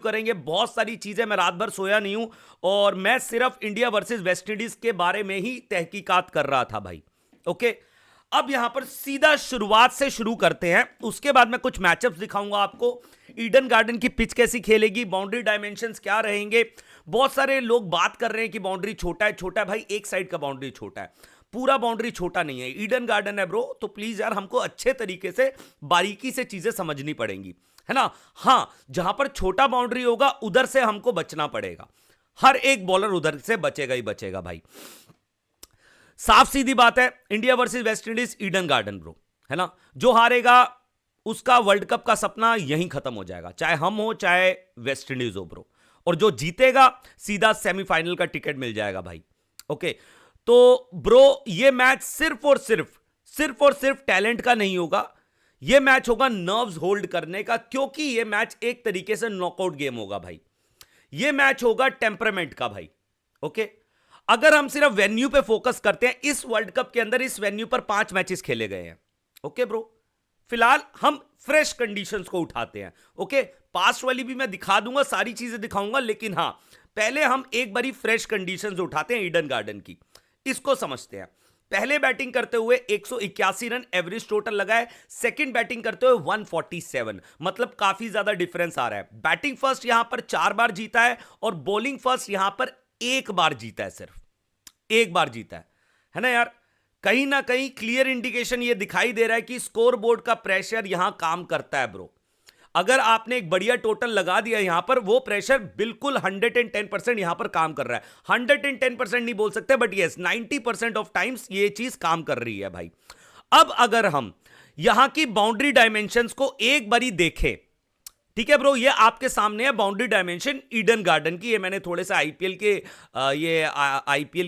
करेंगे बहुत सारी चीजें। मैं रात भर सोया नहीं हूं और मैं सिर्फ इंडिया वर्सेस वेस्ट इंडीज के बारे में ही तहकीकात कर रहा था भाई। ओके, अब यहां पर सीधा शुरुआत से शुरू करते हैं, उसके बाद मैं कुछ मैचअप्स दिखाऊंगा आपको। ईडन गार्डन की पिच कैसी खेलेगी, बाउंड्री डायमेंशंस क्या रहेंगे। बहुत सारे लोग बात कर रहे हैं कि बाउंड्री छोटा है। छोटा है भाई, एक साइड का बाउंड्री छोटा है, पूरा बाउंड्री छोटा नहीं है। ईडन गार्डन है ब्रो, तो प्लीज यार हमको अच्छे तरीके से बारीकी से चीजें समझनी पड़ेंगी, है ना। हां, जहां पर छोटा बाउंड्री होगा उधर से हमको बचना पड़ेगा। हर एक बॉलर उधर से बचेगा ही बचेगा भाई, साफ सीधी बात है। India versus West Indies, Eden garden bro, है ना। जो हारेगा उसका वर्ल्ड कप का सपना यहीं खत्म हो जाएगा, चाहे हम हो चाहे वेस्ट इंडीज हो ब्रो। और जो जीतेगा सीधा सेमीफाइनल का टिकट मिल जाएगा भाई। ओके, तो ब्रो ये मैच सिर्फ और सिर्फ टैलेंट का नहीं होगा, ये मैच होगा नर्व्स होल्ड करने का, क्योंकि ये मैच एक तरीके से नॉकआउट गेम होगा भाई। ये मैच होगा टेम्परामेंट का भाई। ओके, अगर हम सिर्फ वेन्यू पे फोकस करते हैं, इस वर्ल्ड कप के अंदर इस वेन्यू पर 5 मैचेस खेले गए हैं। ओके ब्रो, फिलहाल हम फ्रेश कंडीशंस को उठाते हैं। ओके, पास्ट वाली भी मैं दिखा दूंगा, सारी चीजें दिखाऊंगा, लेकिन हां पहले हम एक बारी फ्रेश कंडीशंस उठाते हैं ईडन गार्डन की, इसको समझते हैं। पहले बैटिंग करते हुए 181 रन एवरेज टोटल लगाए, सेकंड बैटिंग करते हुए 147, मतलब काफी ज्यादा डिफरेंस आ रहा है। बैटिंग फर्स्ट यहां पर 4 बार जीता है और बॉलिंग फर्स्ट यहां पर 1 बार जीता है, सिर्फ 1 बार जीता है ना यार। कहीं ना कहीं क्लियर इंडिकेशन ये दिखाई दे रहा है कि स्कोरबोर्ड का प्रेशर यहां काम करता है ब्रो। अगर आपने एक बढ़िया टोटल लगा दिया यहां पर, वो प्रेशर बिल्कुल 110% यहां पर काम कर रहा है। 110% नहीं बोल सकते, बट यस 90% ऑफ टाइम्स ये चीज काम कर रही है भाई। अब अगर हम यहां की बाउंड्री डायमेंशंस को एक बारी देखें, ठीक है ब्रो, ये आपके सामने है बाउंड्री डायमेंशन ईडन गार्डन की। ये मैंने थोड़े से आईपीएल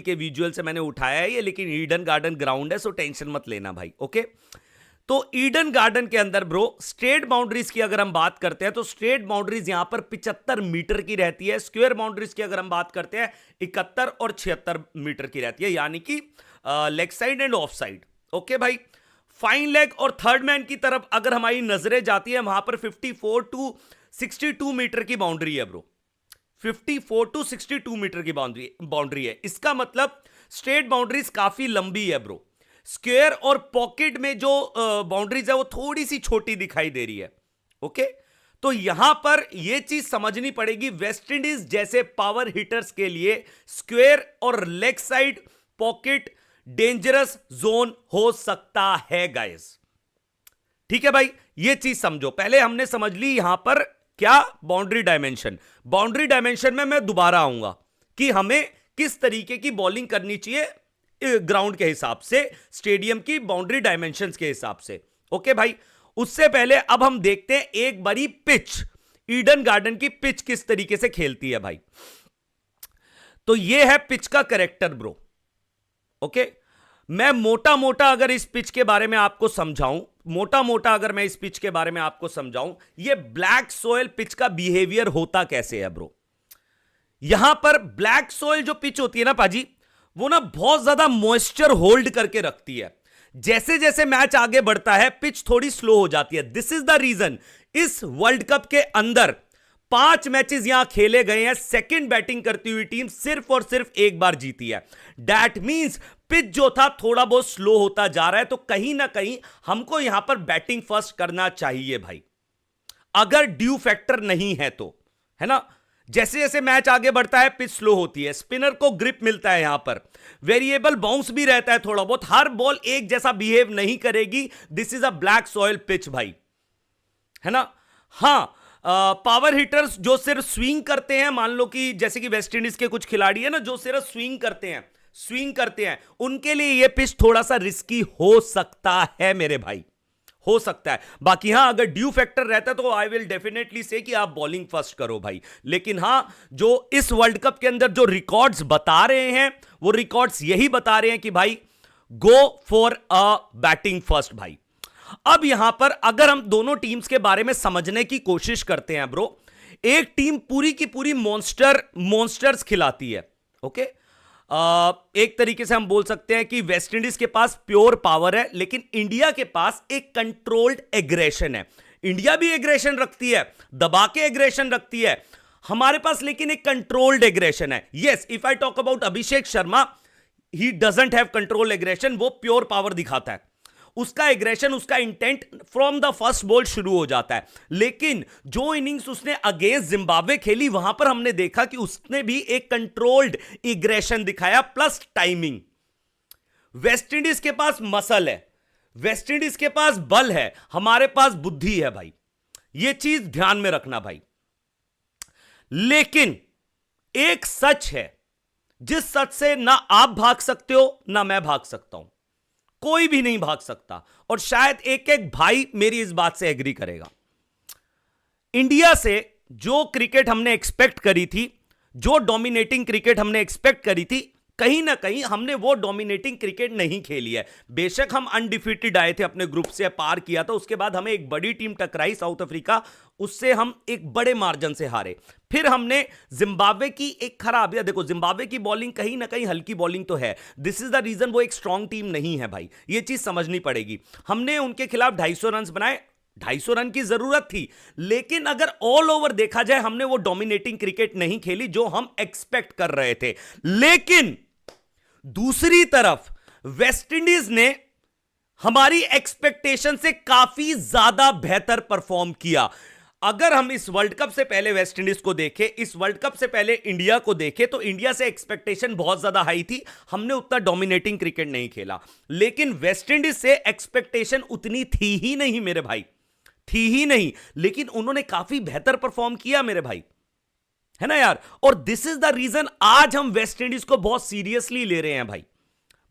के विजुअल से मैंने उठाया है ये, लेकिन ईडन गार्डन ग्राउंड है, सो टेंशन मत लेना भाई। ओके, तो ईडन गार्डन के अंदर ब्रो स्ट्रेट बाउंड्रीज की अगर हम बात करते हैं तो स्ट्रेट बाउंड्रीज यहां पर 75 मीटर की रहती है। स्क्वायर बाउंड्रीज की अगर हम बात करते हैं 71 और 76 मीटर की रहती है, यानी कि leg side end of side. Okay भाई, फाइन लेग और थर्ड मैन की तरफ अगर हमारी नजरें जाती है, वहां पर 54 टू 62 मीटर की बाउंड्री है ब्रो। 54 टू 62 मीटर की बाउंड्री है। इसका मतलब स्ट्रेट बाउंड्रीज काफी लंबी है ब्रो। स्क्वायर और पॉकेट में जो बाउंड्रीज है वो थोड़ी सी छोटी दिखाई दे रही है। ओके, तो यहां पर यह चीज समझनी पड़ेगी, वेस्ट इंडीज जैसे पावर हिटर्स के लिए स्क्वायर और leg side pocket dangerous zone हो सकता है गाइस। ठीक है भाई, यह चीज समझो। पहले हमने समझ ली यहां पर क्या बाउंड्री डायमेंशन। बाउंड्री डायमेंशन में मैं दोबारा आऊंगा कि हमें किस तरीके की बॉलिंग करनी चाहिए ग्राउंड के हिसाब से, स्टेडियम की बाउंड्री डायमेंशंस के हिसाब से। ओके भाई, उससे पहले अब हम देखते हैं एक बड़ी पिच, ईडन गार्डन की पिच किस तरीके से खेलती है भाई। तो यह है पिच का कैरेक्टर ब्रो। ओके, मैं मोटा मोटा अगर इस पिच के बारे में आपको समझाऊं, यह ब्लैक सोयल पिच का बिहेवियर होता कैसे है ब्रो। यहां पर ब्लैक सोयल जो पिच होती है ना पाजी, वो ना बहुत ज्यादा मॉइस्चर होल्ड करके रखती है। जैसे जैसे मैच आगे बढ़ता है पिच थोड़ी स्लो हो जाती है। दिस इज द रीजन इस वर्ल्ड कप के अंदर 5 मैचेस यहां खेले गए हैं, सेकंड बैटिंग करती हुई टीम सिर्फ और सिर्फ 1 बार जीती है। दैट मींस पिच जो था थोड़ा बहुत स्लो होता जा रहा है, तो कहीं ना कहीं हमको यहां पर बैटिंग फर्स्ट करना चाहिए भाई, अगर ड्यू फैक्टर नहीं है तो, है ना। जैसे जैसे मैच आगे बढ़ता है पिच स्लो होती है, स्पिनर को ग्रिप मिलता है, यहां पर वेरिएबल बाउंस भी रहता है थोड़ा बहुत, हर बॉल एक जैसा बिहेव नहीं करेगी। This is a black soil pitch भाई, है ना। हां, पावर हिटर्स जो सिर्फ स्विंग करते हैं, मान लो कि जैसे कि वेस्ट इंडीज के कुछ खिलाड़ी है ना जो सिर्फ स्विंग करते हैं, उनके लिए यह पिच थोड़ा सा रिस्की हो सकता है मेरे भाई, हो सकता है। बाकी हां, अगर ड्यू फैक्टर रहता तो आई विल डेफिनेटली से कि आप बॉलिंग फर्स्ट करो भाई। लेकिन हां, जो इस वर्ल्ड कप के अंदर जो रिकॉर्ड्स बता रहे हैं, वो रिकॉर्ड्स यही बता रहे हैं कि भाई go for a batting first भाई। अब यहां पर अगर हम दोनों टीम्स के बारे में समझने की कोशिश करते हैं ब्रो, एक टीम पूरी की पूरी मॉन्स्टर्स खिलाती है। ओके, एक तरीके से हम बोल सकते हैं कि वेस्ट इंडीज के पास प्योर पावर है, लेकिन इंडिया के पास एक कंट्रोल्ड एग्रेशन है। इंडिया भी एग्रेशन रखती है, दबा के एग्रेशन रखती है। हमारे पास लेकिन एक कंट्रोल्ड एग्रेशन है। Yes, if I talk about Abhishek Sharma, he doesn't have control aggression, वो प्योर पावर दिखाता है। उसका एग्रेशन, उसका intent from the first ball शुरू हो जाता है। लेकिन जो इनिंग्स उसने अगेंस्ट जिम्बाब्वे खेली, वहां पर हमने देखा कि उसने भी एक कंट्रोल्ड एग्रेशन दिखाया प्लस टाइमिंग। वेस्ट इंडीज के पास मसल है, वेस्ट इंडीज के पास बल है, हमारे पास बुद्धि है भाई, यह चीज ध्यान में रखना भाई। लेकिन एक सच है, जिस सच से ना आप भाग सकते हो ना मैं भाग सकता हूं, कोई भी नहीं भाग सकता, और शायद एक एक भाई मेरी इस बात से एग्री करेगा। इंडिया से जो क्रिकेट हमने एक्सपेक्ट करी थी, जो डोमिनेटिंग क्रिकेट हमने एक्सपेक्ट करी थी, कहीं ना कहीं हमने वो डोमिनेटिंग क्रिकेट नहीं खेली है। बेशक हम अनडिफीटेड आए थे, अपने ग्रुप से पार किया था, उसके बाद हमें एक बड़ी टीम टकराई साउथ अफ्रीका, उससे हम एक बड़े मार्जिन से हारे। फिर हमने जिम्बाब्वे की एक खराब, या देखो जिम्बाब्वे की बॉलिंग कहीं ना कहीं हल्की बॉलिंग तो है, दिस इज द रीजन वो एक स्ट्रांग टीम नहीं है भाई, ये चीज समझनी पड़ेगी। हमने उनके खिलाफ 250 रन बनाए, 250 रन की जरूरत थी, लेकिन अगर ऑल ओवर देखा जाए हमने वो डोमिनेटिंग क्रिकेट नहीं खेली जो हम एक्सपेक्ट कर रहे थे। लेकिन दूसरी तरफ वेस्ट इंडीज ने हमारी एक्सपेक्टेशन से काफी ज्यादा बेहतर परफॉर्म किया। अगर हम इस वर्ल्ड कप से पहले वेस्ट इंडीज को देखें, इस वर्ल्ड कप से पहले इंडिया को देखें, तो इंडिया से एक्सपेक्टेशन बहुत ज्यादा हाई थी, हमने उतना डोमिनेटिंग क्रिकेट नहीं खेला। लेकिन वेस्ट इंडीज से एक्सपेक्टेशन उतनी थी ही नहीं मेरे भाई, थी ही नहीं, लेकिन उन्होंने काफी बेहतर परफॉर्म किया मेरे भाई, है ना यार। और दिस इज द रीजन आज हम वेस्ट इंडीज को बहुत सीरियसली ले रहे हैं भाई,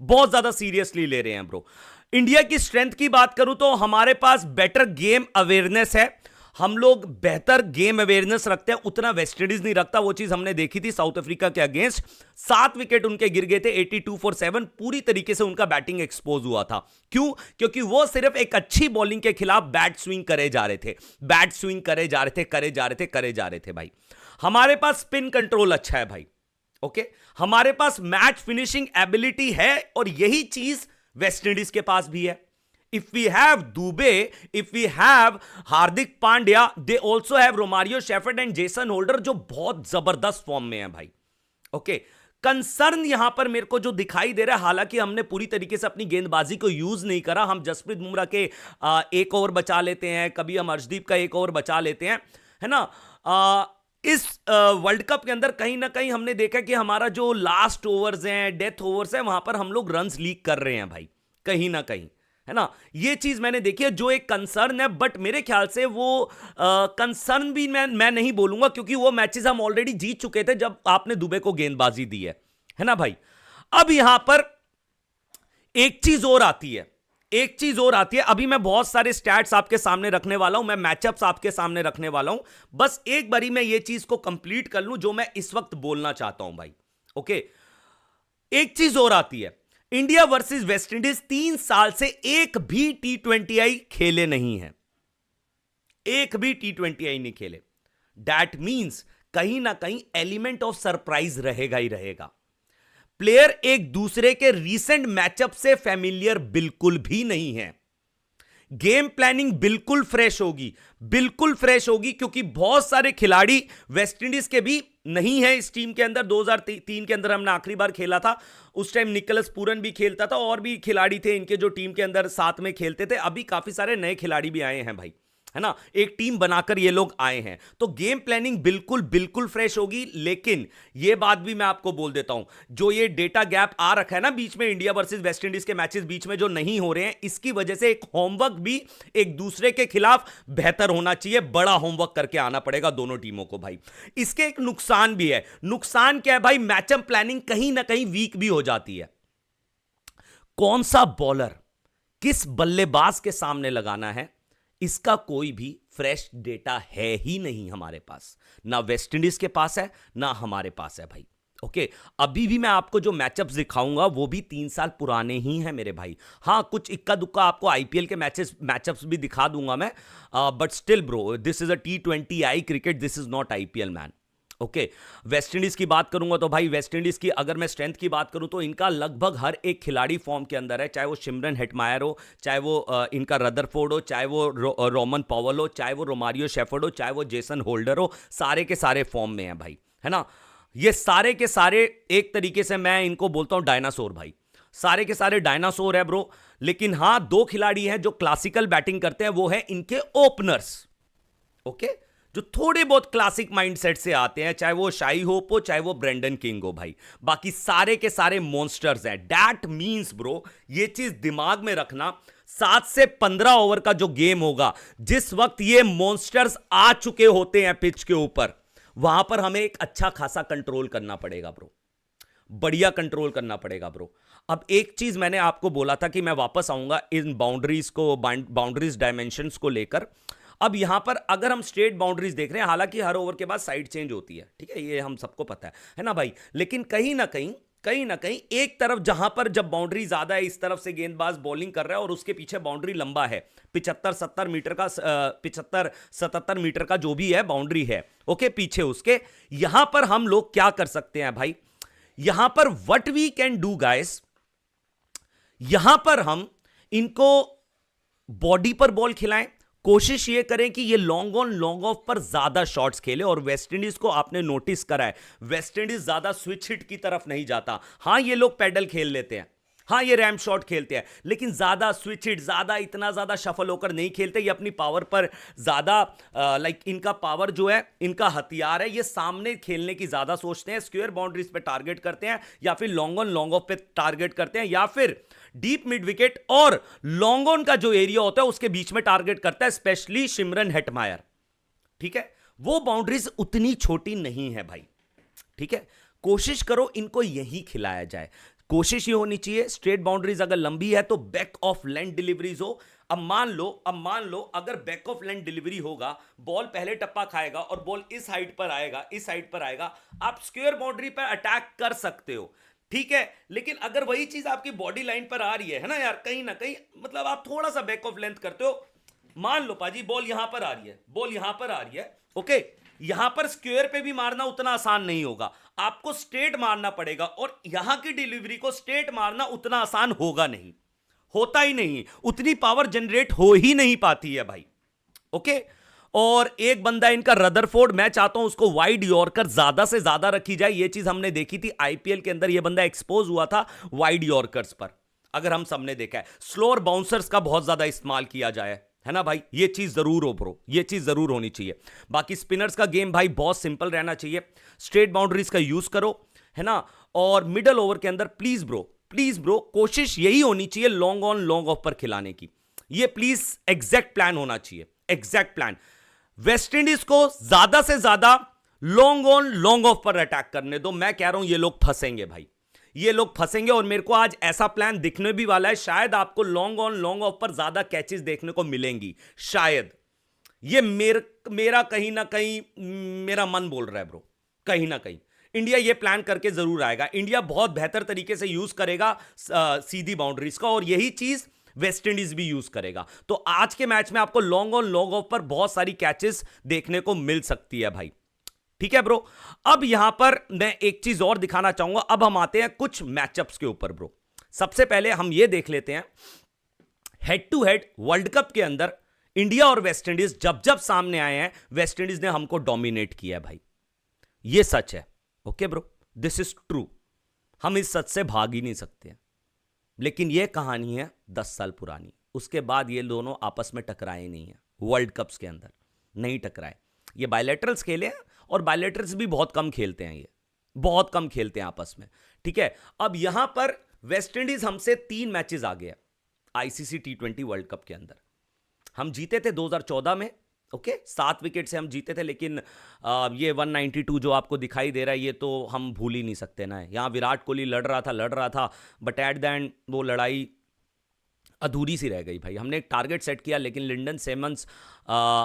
बहुत ज्यादा सीरियसली ले रहे हैं ब्रो। इंडिया की स्ट्रेंथ की बात करूं तो हमारे पास बेटर गेम अवेयरनेस है, हम लोग बेहतर गेम अवेयरनेस रखते हैं, उतना वेस्ट इंडीज नहीं रखता। वो चीज हमने देखी थी साउथ अफ्रीका के अगेंस्ट, 7 विकेट उनके गिर गए थे 82 फॉर 7, पूरी तरीके से उनका बैटिंग एक्सपोज हुआ था। क्यों? क्योंकि वो सिर्फ एक अच्छी बॉलिंग के खिलाफ बैट स्विंग करे जा रहे थे, बैट स्विंग करे जा रहे थे भाई। हमारे पास स्पिन कंट्रोल अच्छा है भाई, ओके, हमारे पास मैच फिनिशिंग एबिलिटी है, और यही चीज वेस्ट इंडीज के पास भी है। If we have Dubey, if we have Hardik Pandya, they also have Romario shepherd and Jason holder, जो बहुत जबरदस्त फॉर्म में है भाई, ओके। कंसर्न यहां पर मेरे को जो दिखाई दे रहा है, हालांकि हमने पूरी तरीके से अपनी गेंदबाजी को यूज नहीं करा, हम जसप्रीत बुमराह के एक ओवर बचा लेते हैं, कभी हम अर्शदीप का एक ओवर बचा लेते हैं, है ना। इस वर्ल्ड कप के अंदर कहीं ना कहीं हमने देखा कि हमारा जो लास्ट ओवर्स हैं, डेथ ओवर्स हैं, वहां पर हम लोग रन्स लीक कर रहे हैं भाई, कहीं ना कहीं, है ना। ये चीज मैंने देखी है, जो एक कंसर्न है, बट मेरे ख्याल से वो कंसर्न भी मैं नहीं बोलूंगा, क्योंकि वो मैचेस हम ऑलरेडी जीत चुके थे जब आपने दुबे को गेंदबाजी दी है ना भाई। अब यहां पर एक चीज और आती है, अभी मैं बहुत सारे स्टैट्स आपके सामने रखने वाला हूं, मैं मैचअप्स आपके सामने रखने वाला हूं, बस एक बारी मैं ये चीज को कंप्लीट कर लूं जो मैं इस वक्त बोलना चाहता हूं भाई, ओके। एक चीज और आती है, इंडिया वर्सेस वेस्ट इंडीज 3 साल से एक भी T20I खेले नहीं है, एक भी T20I नहीं खेले। दैट मींस कहीं ना कहीं एलिमेंट ऑफ सरप्राइज रहेगा ही रहेगा। प्लेयर एक दूसरे के रीसेंट मैचअप से फैमिलियर बिल्कुल भी नहीं है। गेम प्लानिंग बिल्कुल फ्रेश होगी, क्योंकि बहुत सारे खिलाड़ी वेस्ट इंडीज के भी नहीं है इस टीम के अंदर। 2003 के अंदर हमने आखिरी बार खेला था, उस टाइम निकोलस पूरन भी खेलता था, और भी खिलाड़ी थे इनके जो टीम के अंदर साथ में खेलते थे। अभी काफी सारे नए खिलाड़ी भी आए हैं भाई, है ना, एक टीम बनाकर ये लोग आए हैं, तो गेम प्लानिंग बिल्कुल फ्रेश होगी। लेकिन ये बात भी मैं आपको बोल देता हूं, जो ये डेटा गैप आ रखा है ना बीच में, इंडिया वर्सेस वेस्ट इंडीज के मैचेस बीच में जो नहीं हो रहे हैं, इसकी वजह से एक होमवर्क भी एक दूसरे के खिलाफ बेहतर होना चाहिए, बड़ा होमवर्क करके आना पड़ेगा दोनों टीमों को भाई। इसके एक नुकसान भी है। नुकसान क्या है भाई? मैचअप प्लानिंग कहीं ना कहीं वीक भी हो जाती है। कौन सा बॉलर किस बल्लेबाज के सामने लगाना है, इसका कोई भी फ्रेश डेटा है ही नहीं हमारे पास, ना वेस्ट इंडीज के पास है ना हमारे पास है भाई, ओके। अभी भी मैं आपको जो मैचअप्स दिखाऊंगा वो भी 3 साल पुराने ही हैं मेरे भाई। हाँ, कुछ इक्का दुक्का आपको आईपीएल के मैचअप्स भी दिखा दूंगा मैं, but still bro, this is a T20I cricket, this is not IPL man, okay. West Indies की बात करूंगा तो भाई वेस्ट इंडीज की अगर मैं स्ट्रेंथ की बात करूं तो इनका लगभग हर एक खिलाड़ी फॉर्म के अंदर है, चाहे वो सिमरन हेटमायर हो, चाहे वो इनका रदरफोर्ड हो, चाहे वो रोमन पॉवल हो, चाहे वो रोमारियो शेफर्ड हो, चाहे वो जेसन होल्डर हो, सारे के सारे फॉर्म में हैं भाई, है ना। ये सारे के सारे एक तरीके से मैं इनको बोलता हूं डायनासोर भाई, सारे के सारे डायनासोर है ब्रो। लेकिन हां, दो खिलाड़ी हैं जो क्लासिकल बैटिंग करते हैं, वो है इनके ओपनर्स, ओके, जो थोड़े बहुत क्लासिक माइंडसेट से आते हैं, चाहे वो शाई होप हो, चाहे वो ब्रेंडन किंग हो भाई। बाकी सारे के सारे मॉन्स्टर्स हैं। दैट मींस ब्रो, ये चीज दिमाग में रखना, 7 से 15 ओवर का जो गेम होगा, जिस वक्त ये मॉन्स्टर्स आ चुके होते हैं पिच के ऊपर, वहां पर हमें एक अच्छा खासा कंट्रोल करना पड़ेगा ब्रो, बढ़िया कंट्रोल करना पड़ेगा ब्रो। अब एक चीज मैंने आपको बोला था कि मैं वापस आऊंगा इन बाउंड्रीज को, बाउंड्रीज डायमेंशंस को लेकर। अब यहां पर अगर हम स्ट्रेट बाउंड्रीज देख रहे हैं, हालांकि हर ओवर के बाद साइड चेंज होती है, ठीक है, ये हम सबको पता है ना भाई। लेकिन कहीं ना कहीं एक तरफ जहां पर जब बाउंड्री ज्यादा है, इस तरफ से गेंदबाज बॉलिंग कर रहा है और उसके पीछे बाउंड्री लंबा है, 75-70 मीटर का, 75-77 मीटर का जो भी है बाउंड्री है, ओके, पीछे उसके, यहां पर हम लोग क्या कर सकते हैं भाई, यहां पर what we can do guys, यहां पर हम इनको बॉडी पर बॉल खिलाएं, कोशिश ये करें कि ये लॉन्ग ऑन लॉन्ग ऑफ पर ज्यादा शॉट्स खेले। और वेस्ट इंडीज को आपने नोटिस करा है, वेस्ट इंडीज ज्यादा स्विच हिट की तरफ नहीं जाता। हां, ये लोग पैडल खेल लेते हैं, हां ये रैम शॉट खेलते हैं, लेकिन ज्यादा स्विच हिट, ज्यादा इतना ज्यादा शफल होकर नहीं खेलते। ये अपनी पावर पर ज्यादा लाइक इनका पावर जो है, इनका हथियार है, ये सामने खेलने की ज्यादा सोचते हैं, स्क्वायर बाउंड्रीज पे टारगेट करते हैं, या फिर लॉन्ग ऑन लॉन्ग ऑफ पे टारगेट करते हैं, या फिर डीप मिड विकेट और लॉन्ग ऑन का जो एरिया होता है उसके बीच में टारगेट करता है, स्पेशली सिमरन हेटमायर, ठीक है। वो बाउंड्रीज उतनी छोटी नहीं है भाई, ठीक है। कोशिश करो इनको यही खिलाया जाए, कोशिश ये होनी चाहिए। स्ट्रेट बाउंड्रीज अगर लंबी है तो बैक ऑफ लेंथ डिलीवरीज हो। अब मान लो अगर बैक ऑफ लेंथ डिलीवरी होगा, बॉल पहले टप्पा खाएगा और बॉल इस हाइट पर आएगा, इस हाइट पर आएगा, आप स्क्वायर बाउंड्री पर अटैक कर सकते हो, ठीक है। लेकिन अगर वही चीज आपकी बॉडी लाइन पर आ रही है ना यार, कहीं ना कहीं मतलब आप थोड़ा सा बैक ऑफ लेंथ करते हो, मान लो पाजी बॉल यहां पर आ रही है, बॉल यहां पर आ रही है, ओके, यहां पर स्क्वायर पे भी मारना उतना आसान नहीं होगा, आपको स्ट्रेट मारना पड़ेगा, और यहां की डिलीवरी को स्ट्रेट मारना उतना आसान होगा नहीं, होता ही नहीं, उतनी पावर जनरेट हो ही नहीं पाती है भाई, ओके। और एक बंदा इनका रदरफोर्ड, मैं चाहता हूं उसको वाइड यॉर्कर ज्यादा से ज्यादा रखी जाए। यह चीज हमने देखी थी आईपीएल के अंदर, यह बंदा एक्सपोज हुआ था वाइड यॉर्कर्स पर, अगर हम सबने देखा है। स्लोअर बाउंसर्स का बहुत ज्यादा इस्तेमाल किया जाए, है ना भाई, ये चीज जरूर हो ब्रो, ये चीज जरूर होनी चाहिए। बाकी स्पिनर्स का गेम भाई बहुत सिंपल रहना चाहिए, स्ट्रेट बाउंड्रीज का यूज करो, है ना। और मिडल ओवर के अंदर प्लीज ब्रो कोशिश यही होनी चाहिए लॉन्ग ऑन लॉन्ग ऑफ पर खिलाने की, ये प्लीज एग्जैक्ट प्लान होना चाहिए, एग्जैक्ट प्लान। वेस्ट इंडीज को ज्यादा से ज्यादा लॉन्ग ऑन लॉन्ग ऑफ पर अटैक करने दो। मैं कह रहा हूं ये लोग फंसेंगे भाई, ये लोग फंसेंगे, और मेरे को आज ऐसा प्लान दिखने भी वाला है, शायद आपको लॉन्ग ऑन लॉन्ग ऑफ पर ज्यादा कैचेस देखने को मिलेंगी, शायद। ये मेरा कहीं ना कहीं मेरा मन बोल रहा है ब्रो, कहीं ना कहीं इंडिया ये प्लान करके जरूर आएगा। इंडिया बहुत बेहतर तरीके से यूज करेगा सीधी बाउंड्रीज का, और यही चीज वेस्ट इंडीज भी यूज करेगा। तो आज के मैच में आपको लॉन्ग ऑन लॉन्ग ऑफ पर बहुत सारी कैचेस देखने को मिल सकती है भाई, ठीक है ब्रो। अब यहां पर मैं एक चीज और दिखाना चाहूंगा, अब हम आते हैं कुछ मैचअप्स के ऊपर ब्रो। सबसे पहले हम ये देख लेते हैं, head to head world cup के अंदर इंडिया और वेस्ट इंडीज जब जब सामने आए हैं, वेस्ट इंडीज ने हमको डोमिनेट किया है भाई, ये सच है, okay bro, this is true, हम इस सच से भाग ही नहीं सकते। लेकिन यह कहानी है 10 साल पुरानी, उसके बाद ये दोनों आपस में टकराए नहीं है, वर्ल्ड कप्स के अंदर नहीं टकराए। ये बायलैटरल्स खेले हैं, और बायलैटरल्स भी बहुत कम खेलते हैं, ये बहुत कम खेलते हैं आपस में, ठीक है। अब यहां पर वेस्ट इंडीज हमसे 3 मैचेस आ गया आईसीसी T20 वर्ल्ड कप के अंदर। हम जीते थे 2014 में, ओके, 7 विकेट से हम जीते थे, लेकिन ये 192 जो आपको दिखाई दे रहा है, ये तो हम भूल ही नहीं सकते ना। यहाँ विराट कोहली लड़ रहा था, बट एट द एंड वो लड़ाई अधूरी सी रह गई भाई। हमने एक टारगेट सेट किया, लेकिन लिंडन सिमंस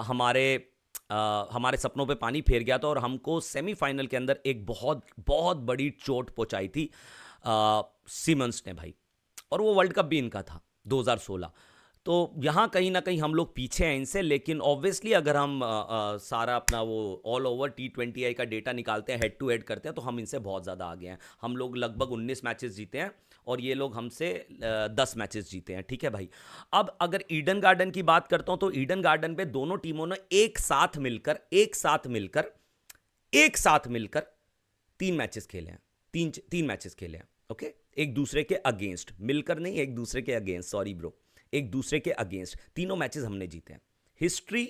हमारे सपनों पे पानी फेर गया था, और हमको सेमीफाइनल के अंदर एक बहुत बहुत बड़ी चोट पहुंचाई थी सिमंस ने भाई, और वो वर्ल्ड कप भी इनका था 2016। तो यहाँ कहीं ना कहीं हम लोग पीछे हैं इनसे, लेकिन ऑब्वियसली अगर हम सारा अपना वो ऑल ओवर T20I का डेटा निकालते हैं, हेड टू हेड करते हैं, तो हम इनसे बहुत ज़्यादा आगे हैं। हम लोग लगभग 19 मैचेस जीते हैं और ये लोग हमसे 10 मैचेस जीते हैं। ठीक है भाई। अब अगर ईडन गार्डन की बात करता हूँ तो ईडन गार्डन पे दोनों टीमों ने एक साथ मिलकर 3 मैचेस खेले हैं। तीन मैचेस खेले हैं। ओके, एक दूसरे के अगेंस्ट, मिलकर नहीं, एक दूसरे के अगेंस्ट, सॉरी ब्रो, एक दूसरे के अगेंस्ट तीनों मैचेस हमने जीते हैं। हिस्ट्री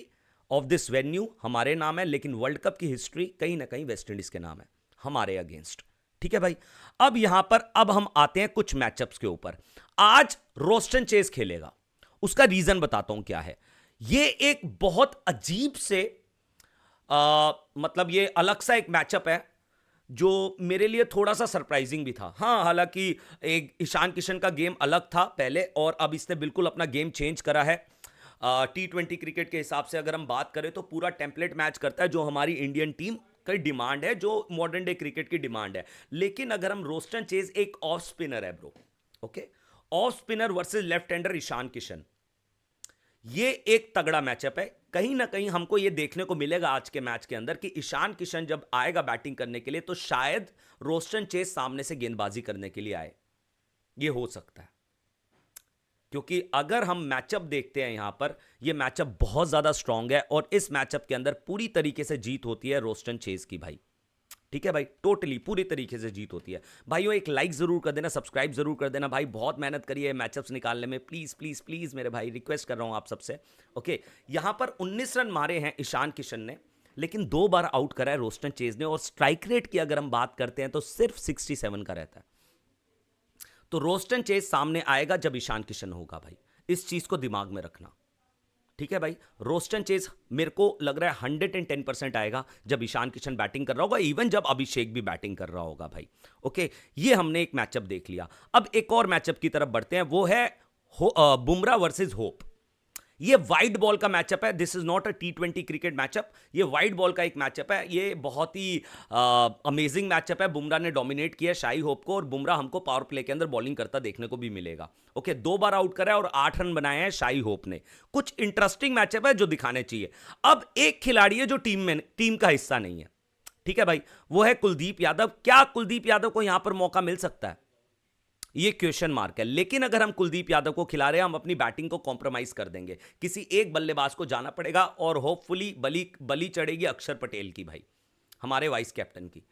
ऑफ दिस वेन्यू हमारे नाम है, लेकिन वर्ल्ड कप की हिस्ट्री कहीं ना कहीं वेस्ट इंडीज के नाम है, हमारे अगेंस्ट। ठीक है भाई। अब यहां पर अब हम आते हैं कुछ मैचअप्स के ऊपर। आज रोस्टन चेस खेलेगा, उसका रीजन बताता हूं क्या है। ये एक बहुत अजीब से मतलब ये अलग सा एक मैचअप है जो मेरे लिए थोड़ा सा सरप्राइजिंग भी था। हाँ, हालांकि एक ईशान किशन का गेम अलग था पहले, और अब इसने बिल्कुल अपना गेम चेंज करा है। T20 क्रिकेट के हिसाब से अगर हम बात करें तो पूरा टेम्पलेट मैच करता है, जो हमारी इंडियन टीम की डिमांड है, जो मॉडर्न डे क्रिकेट की डिमांड है। लेकिन अगर हम रोस्टन चेज एक ऑफ स्पिनर है bro, okay, off spinner versus left hander Ishan Kishan, ये एक तगड़ा मैचअप है। कहीं ना कहीं हमको ये देखने को मिलेगा आज के मैच के अंदर कि ईशान किशन जब आएगा बैटिंग करने के लिए तो शायद रोस्टन चेस सामने से गेंदबाजी करने के लिए आए, ये हो सकता है। क्योंकि अगर हम मैचअप देखते हैं यहां पर, यह मैचअप बहुत ज्यादा स्ट्रांग है और इस मैचअप के अंदर पूरी तरीके से जीत होती है रोस्टन चेस की भाई। ठीक है भाई, टोटली पूरी तरीके से जीत होती है। भाइयों एक लाइक जरूर कर देना, सब्सक्राइब जरूर कर देना भाई, बहुत मेहनत करी है मैचअप्स निकालने में, प्लीज प्लीज प्लीज मेरे भाई, रिक्वेस्ट कर रहा हूं आप सबसे। ओके, यहां पर 19 रन मारे हैं ईशान किशन ने, लेकिन 2 बार आउट करा है रोस्टन चेज ने, और स्ट्राइक रेट की अगर हम बात करते हैं तो सिर्फ 67 का रहता है। तो रोस्टन चेज सामने आएगा जब ईशान किशन होगा भाई, इस चीज को दिमाग में रखना। ठीक है भाई, रोस्टन चेज मेरे को लग रहा है 110% आएगा जब ईशान किशन बैटिंग कर रहा होगा, इवन जब अभिषेक भी बैटिंग कर रहा होगा भाई। ओके, ये हमने एक मैचअप देख लिया। अब एक और मैचअप की तरफ बढ़ते हैं, वो है बुमराह वर्सेस होप। ये वाइड बॉल का मैचअप है, this is not a T20 cricket matchup, ये वाइड बॉल का एक मैचअप है। ये बहुत ही अमेजिंग मैचअप है। बुमराह ने डोमिनेट किया शाही होप को, और बुमराह हमको पावर प्ले के अंदर बॉलिंग करता देखने को भी मिलेगा। ओके, 2 बार आउट करा है और 8 रन बनाए हैं शाही होप ने। कुछ इंटरेस्टिंग मैचअप है जो दिखाने चाहिए। अब एक खिलाड़ी है जो टीम का हिस्सा नहीं है, ठीक है भाई, वो है कुलदीप यादव। क्या कुलदीप यादव को यहां पर मौका मिल सकता है? ये क्वेश्चन मार्क है। लेकिन अगर हम कुलदीप यादव को खिला रहे हैं, हम अपनी बैटिंग को कॉम्प्रोमाइज कर देंगे, किसी एक बल्लेबाज को जाना पड़ेगा, और होपफुली बली चढ़ेगी अक्षर पटेल की भाई, हमारे वाइस कैप्टन की।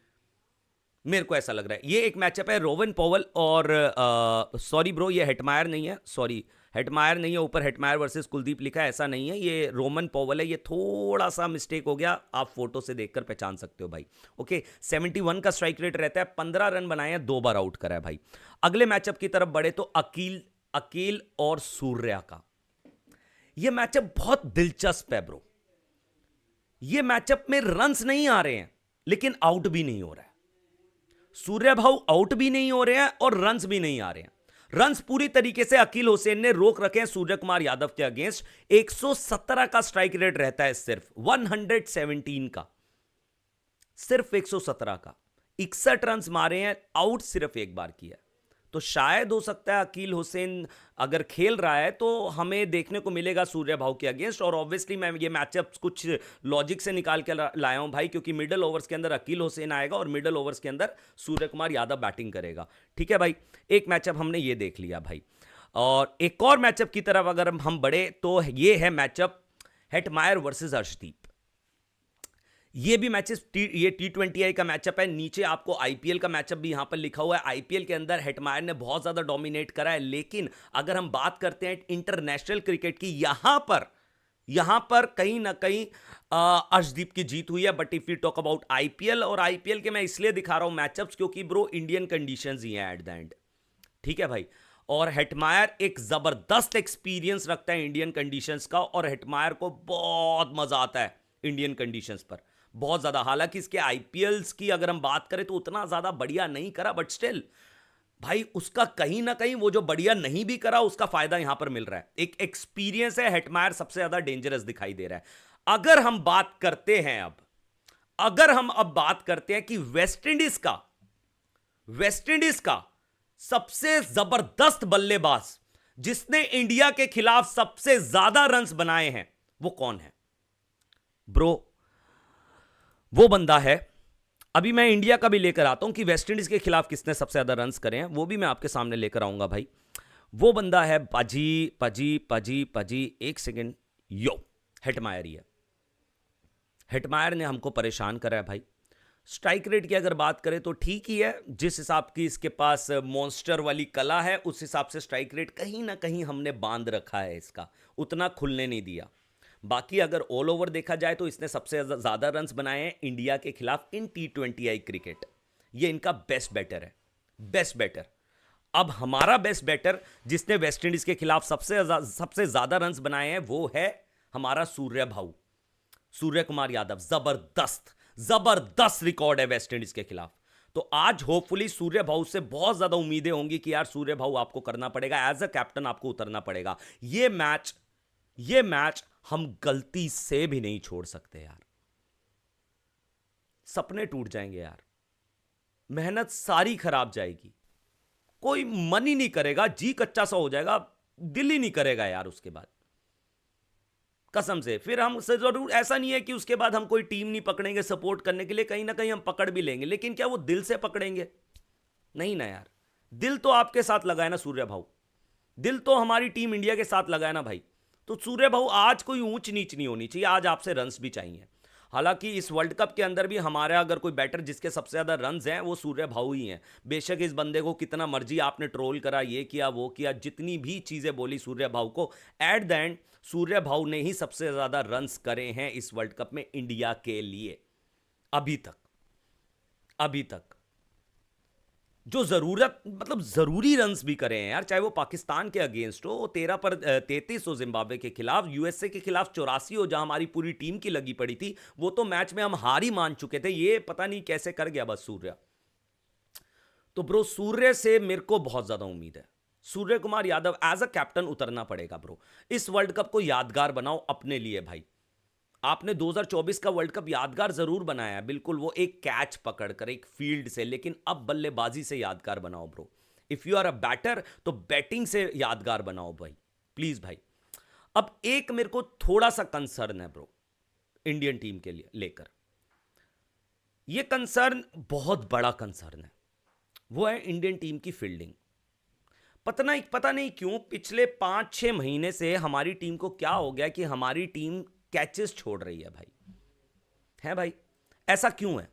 मेरे को ऐसा लग रहा है। ये एक मैचअप है रोवन पॉवल और सॉरी ब्रो, ये हेटमायर नहीं है, सॉरी हेटमायर नहीं है, ऊपर हेटमायर वर्सेस कुलदीप लिखा है, ऐसा नहीं है, ये रोमन पॉवल है। ये थोड़ा सा मिस्टेक हो गया, आप फोटो से देखकर पहचान सकते हो भाई। ओके, 71 का स्ट्राइक रेट रहता है, 15 रन बनाए हैं, 2 बार आउट करा है भाई। अगले मैचअप की तरफ बढ़े तो अकील और सूर्या का ये मैचअप बहुत दिलचस्प है ब्रो। ये मैचअप में रन्स नहीं आ रहे हैं, लेकिन आउट भी नहीं हो रहा है। सूर्या भाऊ आउट भी नहीं हो रहे हैं और रन्स भी नहीं आ रहे हैं। रन्स पूरी तरीके से अकील हुसैन ने रोक रखे हैं सूर्य कुमार यादव के अगेंस्ट। 117 का स्ट्राइक रेट रहता है, सिर्फ 117 का, सिर्फ 117 का, 61 रन्स मारे हैं, आउट सिर्फ 1 बार किया। तो शायद हो सकता है अकील हुसैन अगर खेल रहा है तो हमें देखने को मिलेगा सूर्य भाऊ के अगेंस्ट। और ऑब्वियसली मैं ये मैचअप कुछ लॉजिक से निकाल के लाया हूं भाई, क्योंकि मिडिल ओवर्स के अंदर अकील हुसैन आएगा और मिडिल ओवर्स के अंदर सूर्य कुमार यादव बैटिंग करेगा। ठीक है भाई, एक मैचअप हमने ये देख लिया भाई। और एक और मैचअप की तरफ अगर हम बढ़े तो ये है मैचअप हेटमायर वर्सेस अर्शदीप। ये भी मैचेस ये T20I का मैचअप है। नीचे आपको आईपीएल का मैचअप भी यहां पर लिखा हुआ है। आईपीएल के अंदर हेटमायर ने बहुत ज्यादा डोमिनेट करा है, लेकिन अगर हम बात करते हैं इंटरनेशनल क्रिकेट की, यहां पर कहीं ना कहीं अर्शदीप की जीत हुई है। But if you talk about IPL, और आईपीएल के मैं इसलिए दिखा रहा हूं मैचअप्स क्योंकि ब्रो इंडियन कंडीशंस ही हैं एट द एंड। ठीक है भाई, और हेटमायर एक जबरदस्त एक्सपीरियंस रखता है इंडियन कंडीशंस का, और हेटमायर को बहुत मजा आता है इंडियन कंडीशंस पर, बहुत ज्यादा। हालांकि इसके आईपीएल्स की अगर हम बात करें तो उतना ज्यादा बढ़िया नहीं करा, बट स्टिल भाई उसका कहीं ना कहीं वो जो बढ़िया नहीं भी करा उसका फायदा यहां पर मिल रहा है। एक एक्सपीरियंस है, हेटमायर सबसे ज्यादा डेंजरस दिखाई दे रहा है। अगर हम बात करते हैं कि वेस्ट इंडीज का सबसे जबरदस्त बल्लेबाज जिसने इंडिया के खिलाफ सबसे ज्यादा रन्स बनाए हैं, वो कौन है ब्रो? वो बंदा है, अभी मैं इंडिया का भी लेकर आता हूं कि वेस्टइंडीज के खिलाफ किसने सबसे ज्यादा रन्स करे हैं, वो भी मैं आपके सामने लेकर आऊंगा भाई। वो बंदा है पाजी पाजी पाजी पाजी, एक सेकेंड, यो हेटमायर ही है। हेटमायर ने हमको परेशान करा है भाई। स्ट्राइक रेट की अगर बात करें तो ठीक ही है, जिस हिसाब की इसके पास मॉन्स्टर वाली कला है उस हिसाब से स्ट्राइक रेट कहीं ना कहीं हमने बांध रखा है, इसका उतना खुलने नहीं दिया। बाकी अगर ऑल ओवर देखा जाए तो इसने सबसे ज्यादा रन्स बनाए हैं इंडिया के खिलाफ इन T20I क्रिकेट। ये इनका बेस्ट बैटर है, बेस्ट बैटर। अब हमारा बेस्ट बैटर जिसने वेस्टइंडीज के खिलाफ सबसे ज्यादा रन्स बनाए हैं वो है हमारा सूर्य भाऊ, सूर्य कुमार यादव। जबरदस्त जबरदस्त रिकॉर्ड है वेस्टइंडीज के खिलाफ। तो आज होपफुली सूर्य भाऊ से बहुत ज्यादा उम्मीदें होंगी कि यार सूर्य भाऊ आपको करना पड़ेगा, एज अ कैप्टन आपको उतरना पड़ेगा। ये मैच हम गलती से भी नहीं छोड़ सकते यार, सपने टूट जाएंगे यार, मेहनत सारी खराब जाएगी, कोई मन ही नहीं करेगा, जी कच्चा सा हो जाएगा, दिल ही नहीं करेगा यार उसके बाद, कसम से। फिर हम जरूर, ऐसा नहीं है कि उसके बाद हम कोई टीम नहीं पकड़ेंगे सपोर्ट करने के लिए, कहीं ना कहीं हम पकड़ भी लेंगे, लेकिन क्या वो दिल से पकड़ेंगे? नहीं ना यार। दिल तो आपके साथ लगाए ना सूर्य भाऊ, दिल तो हमारी टीम इंडिया के साथ लगाए ना भाई। तो सूर्य भाऊ आज कोई ऊंच नीच नहीं होनी चाहिए, आज आपसे रन्स भी चाहिए। हालांकि इस वर्ल्ड कप के अंदर भी हमारा अगर कोई बैटर जिसके सबसे ज्यादा रन्स हैं वो सूर्य भाऊ ही हैं। बेशक इस बंदे को कितना मर्जी आपने ट्रोल करा, ये किया वो किया, जितनी भी चीजें बोली सूर्य भाऊ को, एट द एंड सूर्य भाऊ ने ही सबसे ज्यादा रन्स करे हैं इस वर्ल्ड कप में इंडिया के लिए अभी तक। जो जरूरी रन्स भी करे हैं यार, चाहे वो पाकिस्तान के अगेंस्ट हो 13 पर 33 हो, जिम्बाब्वे के खिलाफ, यूएसए के खिलाफ 84 हो, जहां हमारी पूरी टीम की लगी पड़ी थी, वो तो मैच में हम हार ही मान चुके थे। ये पता नहीं कैसे कर गया बस सूर्य। तो ब्रो सूर्य से मेरे को बहुत ज्यादा उम्मीद है। Surya Kumar Yadav as a captain उतरना पड़ेगा ब्रो। इस वर्ल्ड कप को यादगार बनाओ अपने लिए भाई। आपने 2024 का वर्ल्ड कप यादगार जरूर बनाया है, बिल्कुल, वो एक कैच पकड़कर एक फील्ड से, लेकिन अब बल्लेबाजी से यादगार बनाओ bro. If you are a batter तो बैटिंग से यादगार बनाओ भाई, प्लीज भाई। अब एक मेरे को थोड़ा सा कंसर्न है ब्रो इंडियन टीम के लिए लेकर, ये कंसर्न बहुत बड़ा कंसर्न है, वो है इंडियन टीम की फील्डिंग। पता नहीं क्यों पिछले 5-6 महीने से हमारी टीम को क्या हो गया कि हमारी टीम कैचेस छोड़ रही है भाई। है भाई, ऐसा क्यों है?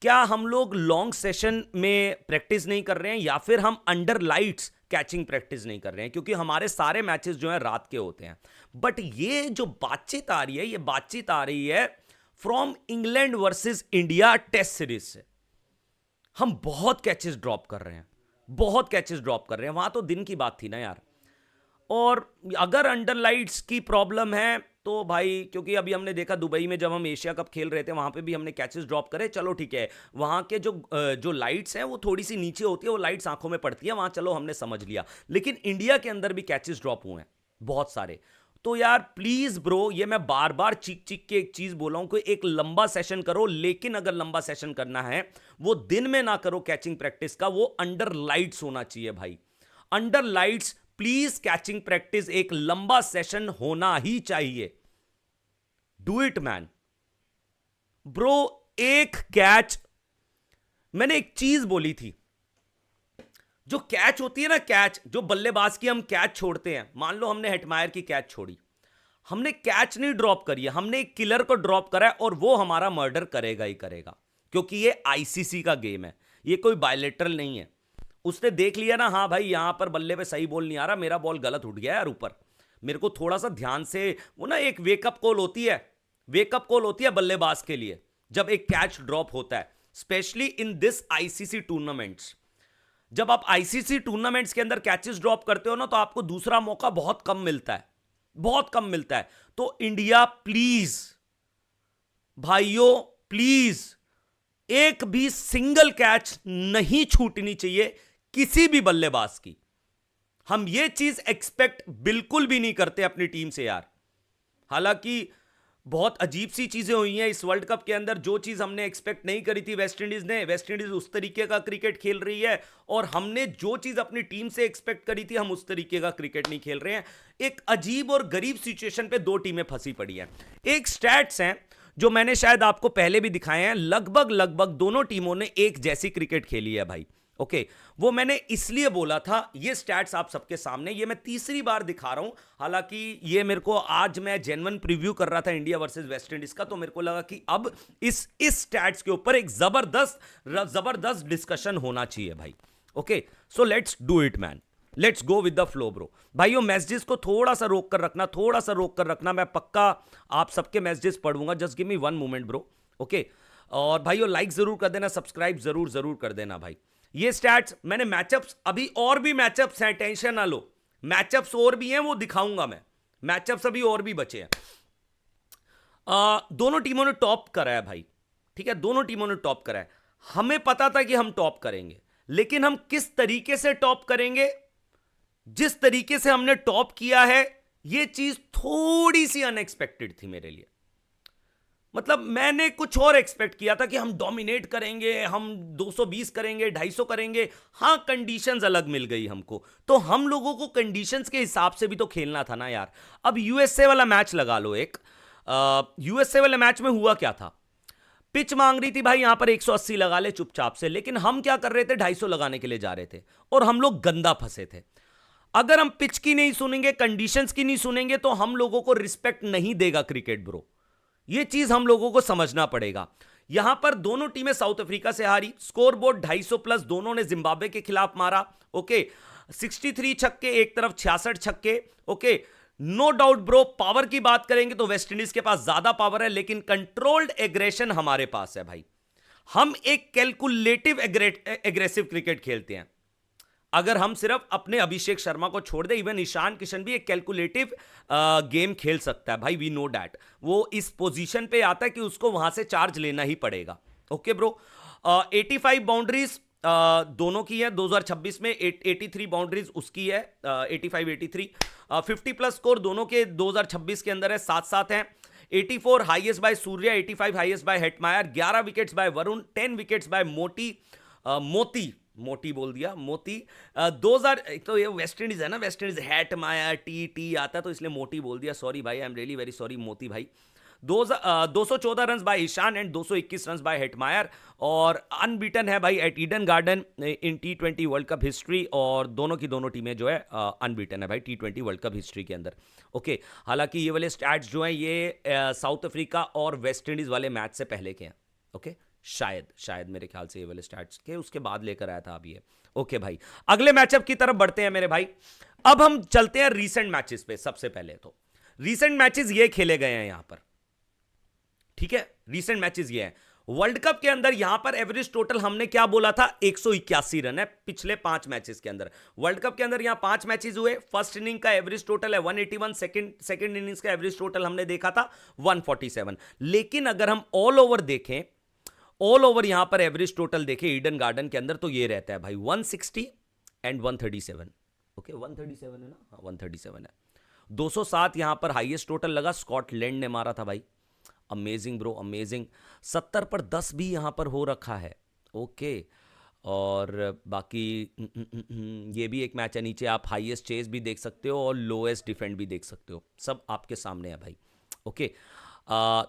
क्या हम लोग लॉन्ग सेशन में प्रैक्टिस नहीं कर रहे हैं, या फिर हम अंडर लाइट्स कैचिंग प्रैक्टिस नहीं कर रहे हैं? क्योंकि हमारे सारे मैचेस जो हैं रात के होते हैं। बट ये जो बातचीत आ रही है, ये बातचीत आ रही है from England versus India test series से। हम बहुत कैचेस ड्रॉप कर रहे हैं, बहुत कैचेस ड्रॉप कर रहे हैं। वहां तो दिन की बात थी ना यार। और अगर अंडर लाइट्स की प्रॉब्लम है तो भाई, क्योंकि अभी हमने देखा दुबई में जब हम एशिया कप खेल रहे थे, वहां पे भी हमने कैचेस ड्रॉप करे, चलो ठीक है, वहां के जो लाइट्स हैं वो थोड़ी सी नीचे होती है, वो लाइट्स आंखों में पड़ती है, वहां चलो हमने समझ लिया। लेकिन इंडिया के अंदर भी कैचेस ड्रॉप हुए हैं बहुत सारे। तो यार प्लीज ब्रो, ये मैं बार बार चीख चीख के एक चीज बोला हूं कि एक लंबा सेशन करो, लेकिन अगर लंबा सेशन करना है वो दिन में ना करो कैचिंग प्रैक्टिस का, वो अंडर लाइट्स होना चाहिए भाई। Under lights please catching practice, एक लंबा सेशन होना ही चाहिए। Do it man. ब्रो एक कैच, मैंने एक चीज बोली थी, जो कैच होती है ना, कैच जो बल्लेबाज की हम कैच छोड़ते हैं, मान लो हमने हेटमायर की कैच छोड़ी, हमने कैच नहीं ड्रॉप करी है, हमने एक किलर को ड्रॉप करा है, और वो हमारा मर्डर करेगा ही करेगा, क्योंकि ये आईसीसी का गेम है, ये कोई बायलेटरल नहीं है। उसने देख लिया ना, हाँ भाई यहां पर बल्ले पे सही बॉल नहीं आ रहा, मेरा बॉल गलत उठ गया यार ऊपर, मेरे को थोड़ा सा ध्यान से, वो ना एक वेकअप कॉल होती है, वेकअप कॉल होती है बल्लेबाज के लिए जब एक कैच ड्रॉप होता है, specially in this ICC tournaments. जब आप आईसीसी टूर्नामेंट्स के अंदर कैचेस ड्रॉप करते हो ना, तो आपको दूसरा मौका बहुत कम मिलता है, बहुत कम मिलता है। तो इंडिया प्लीज भाइयों, प्लीज एक भी सिंगल कैच नहीं छूटनी चाहिए किसी भी बल्लेबाज की। हम ये चीज एक्सपेक्ट बिल्कुल भी नहीं करते अपनी टीम से यार। हालांकि बहुत अजीब सी चीजें हुई हैं इस वर्ल्ड कप के अंदर। जो चीज हमने एक्सपेक्ट नहीं करी थी वेस्ट इंडीज ने, वेस्ट इंडीज उस तरीके का क्रिकेट खेल रही है, और हमने जो चीज अपनी टीम से एक्सपेक्ट करी थी हम उस तरीके का क्रिकेट नहीं खेल रहे हैं। एक अजीब और गरीब सिचुएशन पे दो टीमें फंसी पड़ी हैं। एक स्टैट्स हैं जो मैंने शायद आपको पहले भी दिखाए हैं, लगभग लगभग दोनों टीमों ने एक जैसी क्रिकेट खेली है भाई। ओके, वो मैंने इसलिए बोला था, ये स्टैट्स आप सबके सामने, ये मैं तीसरी बार दिखा रहा हूं। हालांकि ये मेरे को, आज मैं जेन्युइन प्रीव्यू कर रहा था इंडिया वर्सेस वेस्ट इंडीज का, तो मेरे को लगा कि अब इस स्टैट्स के ऊपर एक जबरदस्त डिस्कशन होना चाहिए भाई। Okay, so let's do it man, let's go with the flow bro. भाइयों मैसेजेस को थोड़ा सा रोक कर रखना, थोड़ा सा रोक कर रखना, मैं पक्का आप सबके मैसेजेस पढ़ूंगा, just give me one moment bro. Okay, और भाइयों लाइक जरूर कर देना, सब्सक्राइब जरूर कर देना भाई। ये स्टैट्स मैंने, मैचअप्स अभी और भी मैचअप्स हैं, टेंशन ना लो, मैचअप्स और भी हैं, वो दिखाऊंगा मैं, मैचअप्स अभी और भी बचे हैं। दोनों टीमों ने टॉप करा है भाई, ठीक है, दोनों टीमों ने टॉप करा है। हमें पता था कि हम टॉप करेंगे, लेकिन हम किस तरीके से टॉप करेंगे, जिस तरीके से हमने टॉप किया है, यह चीज थोड़ी सी अनएक्सपेक्टेड थी मेरे लिए। मतलब मैंने कुछ और एक्सपेक्ट किया था कि हम डोमिनेट करेंगे, हम 220 करेंगे, 250 करेंगे। हां, कंडीशंस अलग मिल गई हमको, तो हम लोगों को कंडीशंस के हिसाब से भी तो खेलना था ना यार। अब यूएसए वाला मैच लगा लो, एक यूएसए वाले मैच में हुआ क्या था, पिच मांग रही थी भाई यहां पर 180 लगा ले चुपचाप से, लेकिन हम क्या कर रहे थे, 250 लगाने के लिए जा रहे थे, और हम लोग गंदा फंसे थे। अगर हम पिच की नहीं सुनेंगे, कंडीशंस की नहीं सुनेंगे, तो हम लोगों को रिस्पेक्ट नहीं देगा क्रिकेट ब्रो। यह चीज हम लोगों को समझना पड़ेगा। यहां पर दोनों टीमें साउथ अफ्रीका से हारी, स्कोर बोर्ड 250 प्लस दोनों ने जिम्बाब्वे के खिलाफ मारा। ओके, 63 छक्के एक तरफ, 66 छक्के। Okay, no doubt bro, power की बात करेंगे तो वेस्ट इंडीज के पास ज्यादा पावर है, लेकिन कंट्रोल्ड एग्रेशन हमारे पास है भाई। हम एक कैलकुलेटिव एग्रेसिव क्रिकेट खेलते हैं। अगर हम सिर्फ अपने अभिषेक शर्मा को छोड़ दे, इवन ईशान किशन भी एक कैलकुलेटिव गेम खेल सकता है भाई, वी नो डैट। वो इस पोजीशन पे आता है कि उसको वहां से चार्ज लेना ही पड़ेगा। ओके ब्रो, 85 बाउंड्रीज दोनों की है 2026 में, 83 बाउंड्रीज उसकी है, 85-83। 50 प्लस स्कोर दोनों के 2026 के अंदर है, 7-7 हैं। 84 highest by Surya, 85 highest by Hetmyer, 11 wickets by Varun, 10 wickets by Motie बोल दिया, मोती। 2000, एक तो ये वेस्ट इंडीज है ना, West Indies Hetmyer आता है, तो इसलिए मोती बोल दिया, सॉरी भाई, I am really very sorry Motie भाई। 214 run by Ishan and 221 run by Hetmyer, और अनबीटन है भाई at Eden Garden in T20 world cup history, और दोनों की दोनों टीमें जो है अनबीटन है भाई T20 वर्ल्ड कप हिस्ट्री के अंदर। ओके, हालांकि ये वाले स्टैट्स जो हैं ये साउथ अफ्रीका और वेस्ट इंडीज वाले मैच से पहले के हैं। ओके, शायद मेरे ख्याल से ये वाले स्टैट्स के उसके बाद लेकर आया था अब ये। ओके भाई, अगले मैचअप की तरफ बढ़ते हैं मेरे भाई। अब हम चलते हैं रीसेंट मैचेस पे। सबसे पहले तो रीसेंट मैचेस ये खेले गए हैं यहां पर, ठीक है, रीसेंट मैचेस ये हैं। वर्ल्ड कप के अंदर यहां पर एवरेज टोटल हमने क्या बोला था, 181 रन है पिछले 5 मैचेस के अंदर। वर्ल्ड कप के अंदर यहां 5 मैचेस हुए, फर्स्ट इनिंग का एवरेज टोटल है 181, सेकंड इनिंग्स का एवरेज टोटल हमने देखा था 147। लेकिन अगर हम ऑल ओवर देखें, ऑल ओवर यहां पर एवरेज टोटल देखें ईडन गार्डन के अंदर, तो ये रहता है भाई 160 एंड 137। ओके, 137 है ना, हाँ 137 है। 207 यहां पर हाईएस्ट टोटल लगा, स्कॉटलैंड ने मारा था भाई। Amazing bro, amazing. 70 पर 10 भी यहां पर हो रखा है। ओके, और बाकी ये भी एक मैच है, नीचे आप हाईएस्ट चेज भी देख सकते हो और लोएस्ट डिफेंड भी देख सकते हो, सब आपके सामने है भाई। ओके,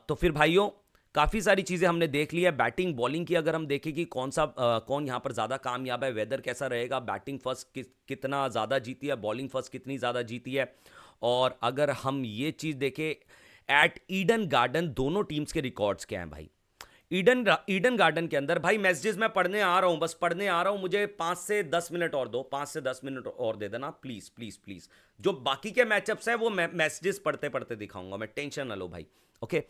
तो फिर भाइयों काफ़ी सारी चीज़ें हमने देख ली है। बैटिंग बॉलिंग की अगर हम देखें कि कौन यहाँ पर ज़्यादा कामयाब है, वेदर कैसा रहेगा, बैटिंग फर्स्ट कितना ज़्यादा जीती है, बॉलिंग फर्स्ट कितनी ज़्यादा जीती है, और अगर हम ये चीज़ देखें एट ईडन गार्डन दोनों टीम्स के रिकॉर्ड्स क्या हैं भाई। ईडन गार्डन के अंदर भाई मैसेजेस मैं पढ़ने आ रहा हूँ, बस पढ़ने आ रहा हूँ, मुझे 5 से 10 मिनट और दो, 5 से 10 मिनट और दे देना प्लीज़ प्लीज़ प्लीज़। जो बाकी के मैचअप्स हैं वो मैसेजेस पढ़ते पढ़ते दिखाऊंगा मैं, टेंशन ना लो भाई। ओके,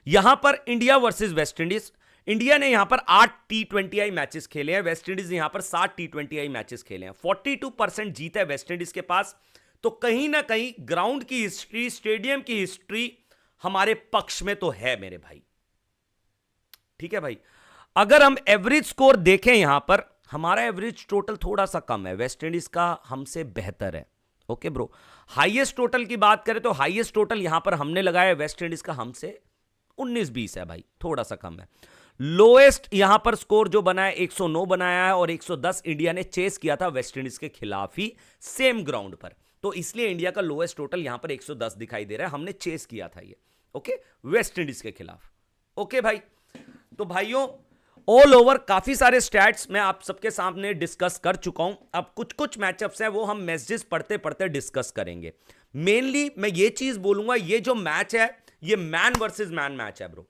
यहां पर India versus West Indies, India ने यहां पर 8 T20I मैचेस खेले हैं, वेस्ट इंडीज ने यहां पर 7 T20I मैचेस खेले हैं। 42% जीत है वेस्ट इंडीज के पास, तो कहीं ना कहीं ग्राउंड की हिस्ट्री, स्टेडियम की हिस्ट्री हमारे पक्ष में तो है मेरे भाई, ठीक है भाई। अगर हम एवरेज स्कोर देखें यहां पर, हमारा एवरेज टोटल थोड़ा सा कम है, वेस्ट इंडीज का हमसे बेहतर है। ओके ब्रो, हाईएस्ट टोटल की बात करें तो हाईएस्ट टोटल यहां पर हमने लगाया है वेस्ट इंडीज का हमसे 19-20 है भाई, थोड़ा सा कम है। लोएस्ट यहां पर स्कोर जो बना है 109 बनाया है, और 110 इंडिया ने चेस किया था वेस्टइंडीज के खिलाफ ही सेम ग्राउंड पर, तो इसलिए इंडिया का लोएस्ट टोटल यहां पर 110 दिखाई दे रहा है। हमने चेस किया था ये, ओके, वेस्टइंडीज के खिलाफ। ओके भाई, तो भाइयों ऑल ओवर काफी सारे स्टैट्स मैं आप सबके सामने डिस्कस कर चुका हूं। अब कुछ कुछ मैचअप्स हैं वो हम मैसेजेस पढ़ते पढ़ते डिस्कस करेंगे। मेनली मैं ये चीज बोलूंगा, ये जो मैच है ये मैन वर्सेस मैन मैच है ब्रो।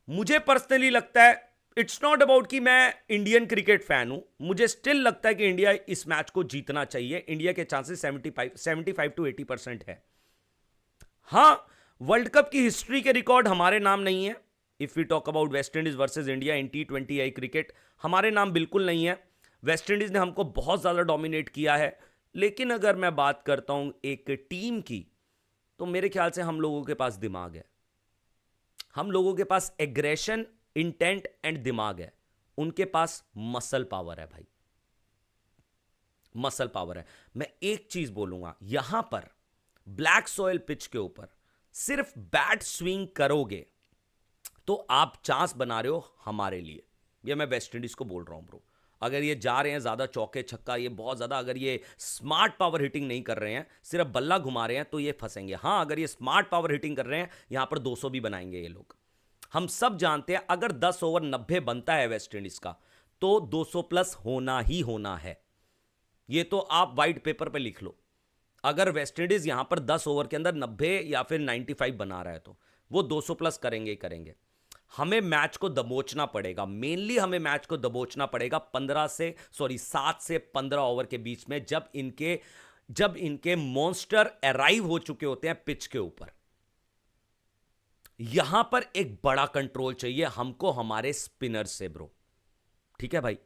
मुझे पर्सनली लगता है इट्स नॉट अबाउट कि मैं इंडियन क्रिकेट फैन हूं, मुझे स्टिल लगता है कि इंडिया इस मैच को जीतना चाहिए। इंडिया के चांसेस 75 to 80% है। हां, वर्ल्ड कप की हिस्ट्री के रिकॉर्ड हमारे नाम नहीं है। If we talk about West Indies versus India in T20I cricket, हमारे नाम बिल्कुल नहीं है। वेस्ट इंडीज ने हमको बहुत ज्यादा डोमिनेट किया है, लेकिन अगर मैं बात करता हूं एक टीम की, तो मेरे ख्याल से हम लोगों के पास दिमाग है, हम लोगों के पास एग्रेशन, इंटेंट एंड दिमाग है। उनके पास मसल पावर है भाई, मसल पावर है। मैं एक चीज बोलूंगा, यहां पर ब्लैक सॉयल पिच के ऊपर सिर्फ बैट स्विंग करोगे तो आप चांस बना रहे हो हमारे लिए। ये मैं वेस्ट इंडीज को बोल रहा हूं ब्रो। अगर ये जा रहे हैं ज्यादा चौके छक्का, ये बहुत ज्यादा, अगर ये स्मार्ट पावर हिटिंग नहीं कर रहे हैं, सिर्फ बल्ला घुमा रहे हैं, तो ये फंसेंगे। हां, अगर ये स्मार्ट पावर हिटिंग कर रहे हैं, यहां पर 200 भी बनाएंगे ये लोग। हम सब जानते हैं अगर 10 ओवर 90 बनता है वेस्ट इंडीज का, तो 200 प्लस होना ही होना है। ये तो आप व्हाइट पेपर पे लिख लो। अगर वेस्ट इंडीज यहां पर 10 ओवर के अंदर 90 या फिर 95 बना रहा है, तो वो 200 प्लस करेंगे ही करेंगे। हमें मैच को दबोचना पड़ेगा, मेनली हमें मैच को दबोचना पड़ेगा 7 से 15 ओवर के बीच में, जब इनके मॉन्स्टर अराइव हो चुके होते हैं पिच के ऊपर। यहां पर एक बड़ा कंट्रोल चाहिए हमको हमारे स्पिनर से ब्रो। ठीक है भाई।